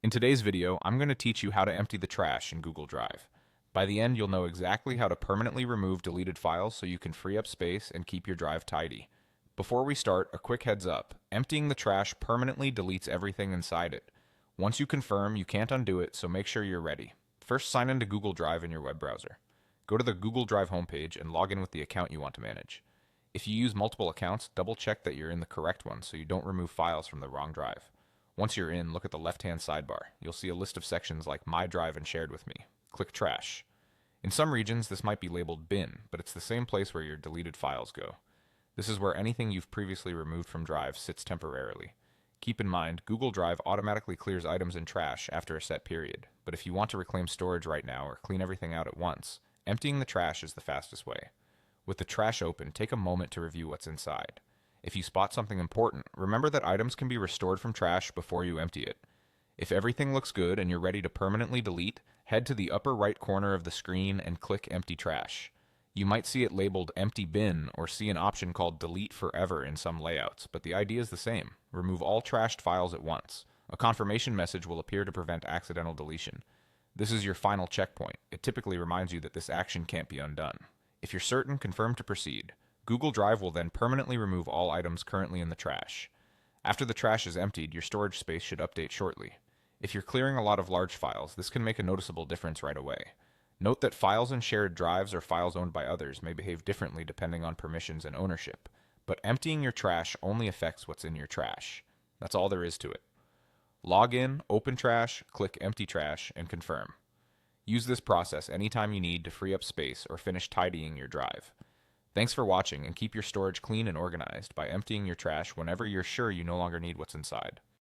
In today's video, I'm going to teach you how to empty the trash in Google Drive. By the end, you'll know exactly how to permanently remove deleted files so you can free up space and keep your drive tidy. Before we start, a quick heads up. Emptying the trash permanently deletes everything inside it. Once you confirm, you can't undo it, so make sure you're ready. First, sign into Google Drive in your web browser. Go to the Google Drive homepage and log in with the account you want to manage. If you use multiple accounts, double check that you're in the correct one so you don't remove files from the wrong drive. Once you're in, look at the left-hand sidebar. You'll see a list of sections like My Drive and Shared with Me. Click Trash. In some regions, this might be labeled Bin, but it's the same place where your deleted files go. This is where anything you've previously removed from Drive sits temporarily. Keep in mind, Google Drive automatically clears items in trash after a set period, but if you want to reclaim storage right now or clean everything out at once, emptying the trash is the fastest way. With the trash open, take a moment to review what's inside. If you spot something important, remember that items can be restored from trash before you empty it. If everything looks good and you're ready to permanently delete, head to the upper right corner of the screen and click Empty Trash. You might see it labeled Empty Bin or see an option called Delete Forever in some layouts, but the idea is the same. Remove all trashed files at once. A confirmation message will appear to prevent accidental deletion. This is your final checkpoint. It typically reminds you that this action can't be undone. If you're certain, confirm to proceed. Google Drive will then permanently remove all items currently in the trash. After the trash is emptied, your storage space should update shortly. If you're clearing a lot of large files, this can make a noticeable difference right away. Note that files in shared drives or files owned by others may behave differently depending on permissions and ownership, but emptying your trash only affects what's in your trash. That's all there is to it. Log in, open trash, click Empty Trash, and confirm. Use this process anytime you need to free up space or finish tidying your drive. Thanks for watching, and keep your storage clean and organized by emptying your trash whenever you're sure you no longer need what's inside.